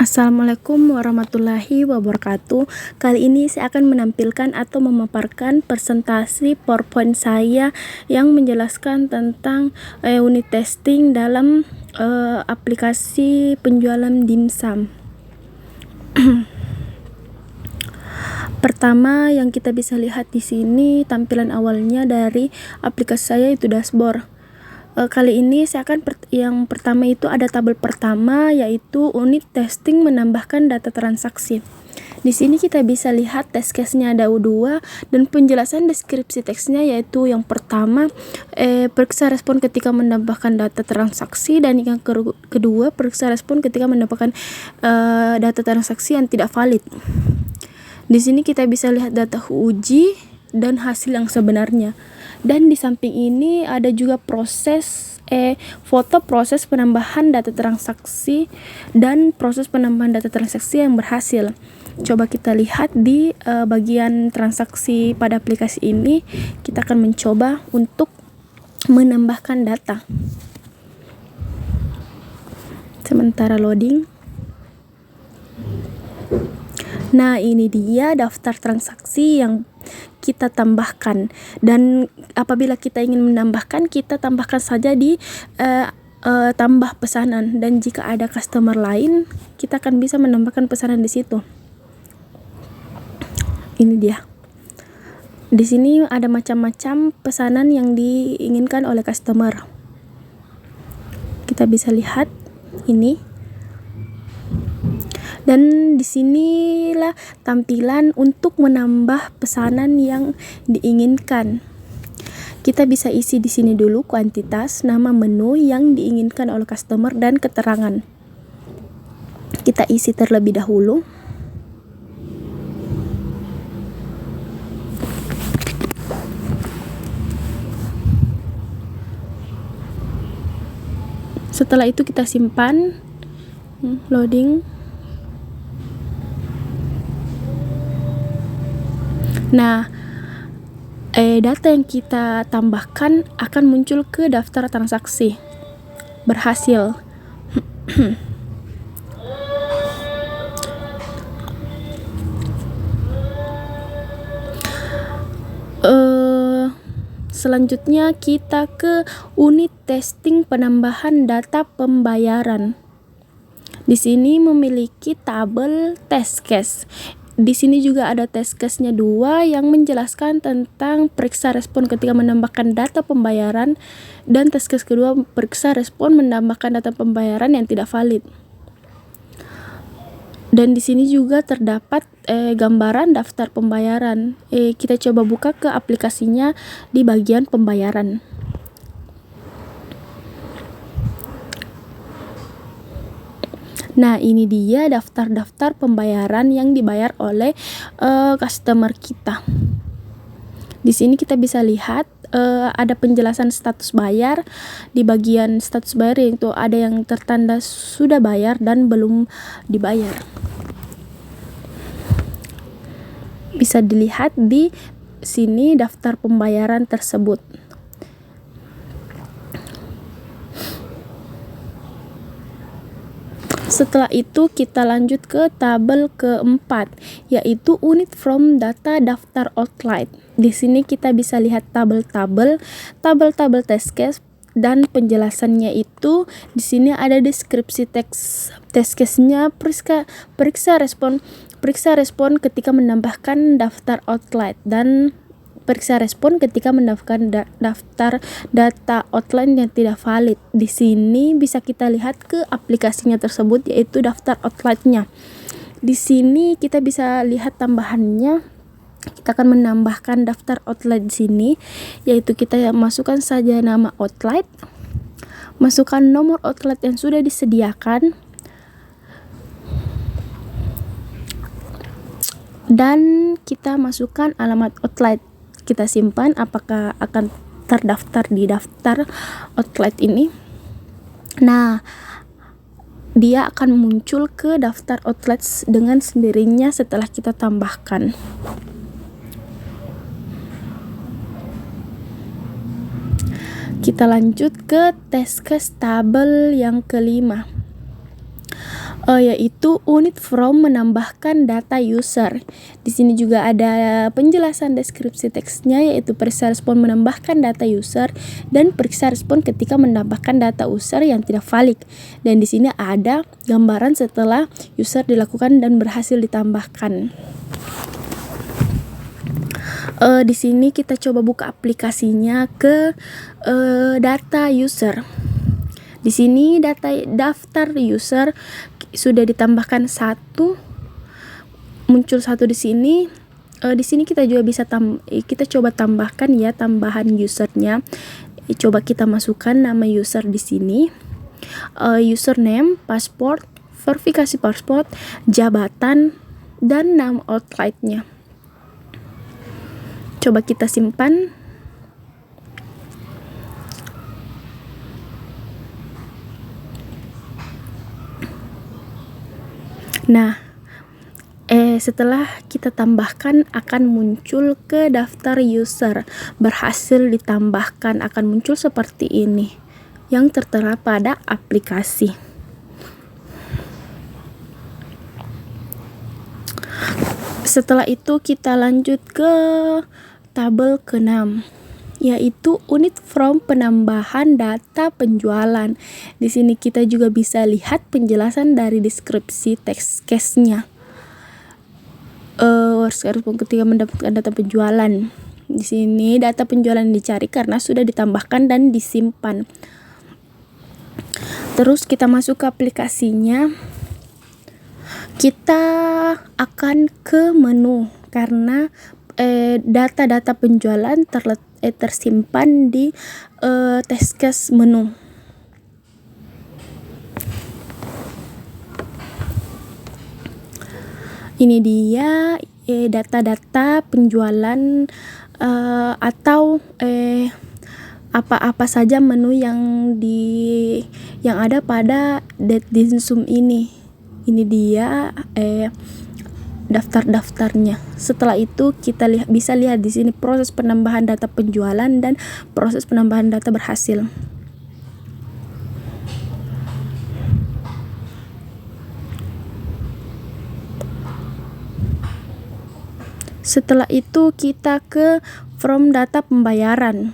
Assalamualaikum warahmatullahi wabarakatuh. Kali ini saya akan menampilkan atau memaparkan presentasi PowerPoint saya yang menjelaskan tentang unit testing dalam aplikasi penjualan dimsum. Pertama yang kita bisa lihat di sini tampilan awalnya dari aplikasi saya itu dashboard. Kali ini saya akan yang pertama itu ada tabel pertama, yaitu unit testing menambahkan data transaksi. Di sini kita bisa lihat test case-nya ada 2 dan penjelasan deskripsi teksnya, yaitu yang pertama periksa respon ketika menambahkan data transaksi, dan yang kedua periksa respon ketika menambahkan data transaksi yang tidak valid. Di sini kita bisa lihat data uji dan hasil yang sebenarnya. Dan di samping ini ada juga foto proses penambahan data transaksi dan proses penambahan data transaksi yang berhasil. Coba kita lihat di bagian transaksi pada aplikasi ini. Kita akan mencoba untuk menambahkan data. Sementara loading. Nah, ini dia daftar transaksi yang kita tambahkan, dan apabila kita ingin menambahkan, kita tambahkan saja di tambah pesanan, dan jika ada customer lain, kita akan bisa menambahkan pesanan di situ. Ini dia. Di sini ada macam-macam pesanan yang diinginkan oleh customer. Kita bisa lihat ini. Dan disinilah tampilan untuk menambah pesanan yang diinginkan. Kita bisa isi di sini dulu kuantitas, nama menu yang diinginkan oleh customer, dan keterangan. Kita isi terlebih dahulu. Setelah itu kita simpan. Loading. Nah, data yang kita tambahkan akan muncul ke daftar transaksi. Berhasil. Selanjutnya kita ke unit testing penambahan data pembayaran. Di sini memiliki tabel test case. Di sini juga ada test case-nya 2 yang menjelaskan tentang periksa respon ketika menambahkan data pembayaran, dan test case kedua periksa respon menambahkan data pembayaran yang tidak valid. Dan di sini juga terdapat gambaran daftar pembayaran. Kita coba buka ke aplikasinya di bagian pembayaran. Nah, ini dia daftar-daftar pembayaran yang dibayar oleh customer kita. Di sini kita bisa lihat ada penjelasan status bayar. Di bagian status bayar itu ada yang tertanda sudah bayar dan belum dibayar. Bisa dilihat di sini daftar pembayaran tersebut. Setelah itu kita lanjut ke tabel keempat, yaitu unit from data daftar outline. Di sini kita bisa lihat tabel-tabel test case, dan penjelasannya itu di sini ada deskripsi teks test case-nya, periksa respon ketika menambahkan daftar outline, dan periksa respon ketika mendaftarkan daftar data outline yang tidak valid. Di sini bisa kita lihat ke aplikasinya tersebut, yaitu daftar outline-nya. Di sini kita bisa lihat tambahannya. Kita akan menambahkan daftar outline di sini, yaitu kita masukkan saja nama outline, masukkan nomor outline yang sudah disediakan, dan kita masukkan alamat outline. Kita simpan apakah akan terdaftar di daftar outlet ini. Nah, dia akan muncul ke daftar outlet dengan sendirinya setelah kita tambahkan. Kita lanjut ke test case tabel yang kelima. yaitu unit from menambahkan data user. Di sini juga ada penjelasan deskripsi teksnya, yaitu periksa respon menambahkan data user dan periksa respon ketika menambahkan data user yang tidak valid. Dan di sini ada gambaran setelah user dilakukan dan berhasil ditambahkan. Di sini kita coba buka aplikasinya ke data user. Di sini daftar user sudah ditambahkan muncul satu di sini. Di sini kita juga bisa kita coba tambahkan ya tambahan usernya. Coba kita masukkan nama user di sini, username, password, verifikasi password, jabatan, dan nama outletnya. Coba kita simpan. Nah, setelah kita tambahkan akan muncul ke daftar user berhasil ditambahkan, akan muncul seperti ini yang tertera pada aplikasi. Setelah itu kita lanjut ke tabel ke-6, yaitu unit from penambahan data penjualan. Di sini kita juga bisa lihat penjelasan dari deskripsi teks case-nya. Respon ketika mendapatkan data penjualan. Di sini data penjualan dicari karena sudah ditambahkan dan disimpan. Terus kita masuk ke aplikasinya. Kita akan ke menu karena data-data penjualan tersimpan di test case menu. Ini dia data-data penjualan atau apa-apa saja menu yang ada pada DeadDinsum ini. Ini dia daftar-daftarnya. Setelah itu kita bisa lihat di sini proses penambahan data penjualan dan proses penambahan data berhasil. Setelah itu kita ke from data pembayaran.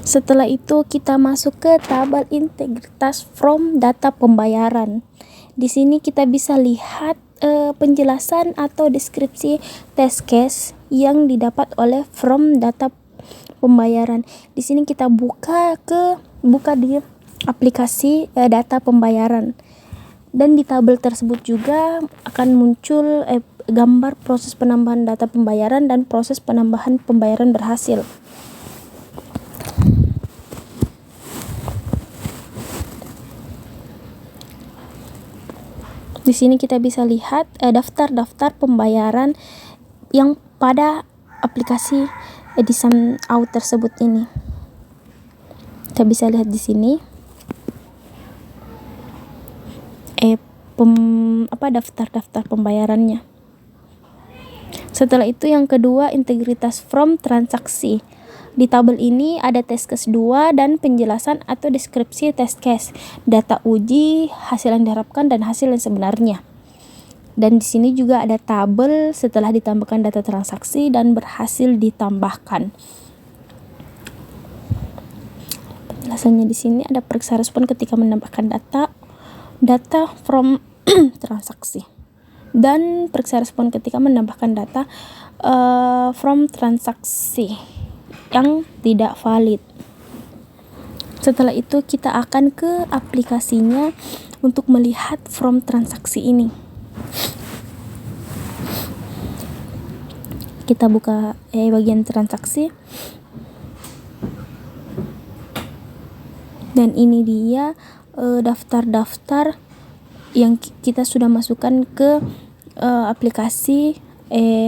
Setelah itu kita masuk ke tabel integritas from data pembayaran. Di sini kita bisa lihat penjelasan atau deskripsi test case yang didapat oleh from data pembayaran. Di sini kita buka di aplikasi data pembayaran. Dan di tabel tersebut juga akan muncul gambar proses penambahan data pembayaran dan proses penambahan pembayaran berhasil. Di sini kita bisa lihat daftar-daftar pembayaran yang pada aplikasi Edison Out tersebut ini. Kita bisa lihat di sini daftar-daftar pembayarannya. Setelah itu yang kedua, integritas from transaksi. Di tabel ini ada test case 2 dan penjelasan atau deskripsi test case, data uji, hasil yang diharapkan dan hasil yang sebenarnya. Dan di sini juga ada tabel setelah ditambahkan data transaksi dan berhasil ditambahkan. Penjelasannya di sini ada periksa respon ketika menambahkan data from transaksi dan periksa respon ketika menambahkan data from transaksi yang tidak valid. Setelah itu kita akan ke aplikasinya untuk melihat from transaksi ini. Kita buka bagian transaksi. Dan ini dia daftar-daftar yang kita sudah masukkan ke aplikasi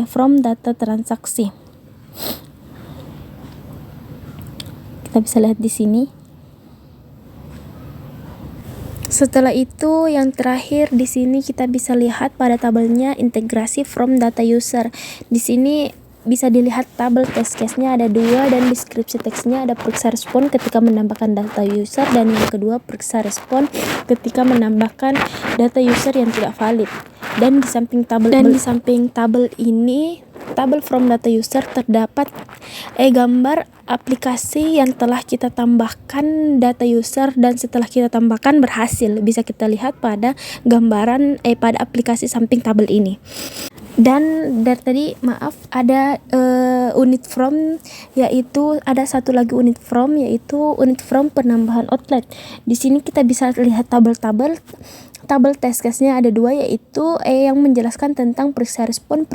from data transaksi. Kita bisa lihat di sini. Setelah itu yang terakhir di sini kita bisa lihat pada tabelnya integrasi from data user. Di sini bisa dilihat tabel test case-nya ada 2 dan deskripsi teksnya ada periksa respon ketika menambahkan data user, dan yang kedua periksa respon ketika menambahkan data user yang tidak valid. Dan di samping tabel ini, tabel from data user, terdapat gambar aplikasi yang telah kita tambahkan data user dan setelah kita tambahkan berhasil. Bisa kita lihat pada gambaran pada aplikasi samping tabel ini. Dan dari tadi ada unit from, yaitu ada satu lagi unit from, yaitu unit from penambahan outlet. Di sini kita bisa lihat tabel test case-nya ada 2, yaitu yang menjelaskan tentang periksa respon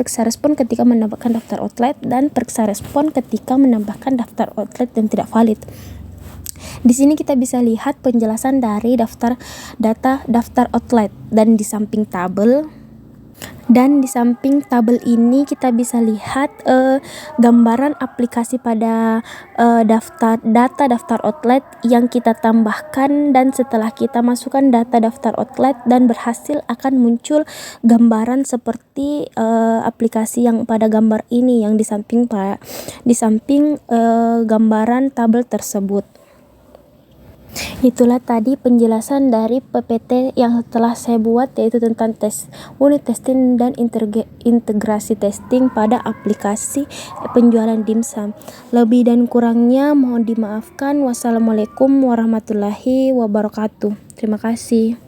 ketika menambahkan daftar outlet dan periksa respon ketika menambahkan daftar outlet yang tidak valid. Di sini kita bisa lihat penjelasan dari daftar outlet, dan di samping tabel ini kita bisa lihat gambaran aplikasi pada daftar outlet yang kita tambahkan, dan setelah kita masukkan data daftar outlet dan berhasil akan muncul gambaran seperti aplikasi yang pada gambar ini yang di samping gambaran tabel tersebut. Itulah tadi penjelasan dari PPT yang telah saya buat, yaitu tentang unit testing dan integrasi testing pada aplikasi penjualan dimsum. Lebih dan kurangnya mohon dimaafkan. Wassalamualaikum warahmatullahi wabarakatuh. Terima kasih.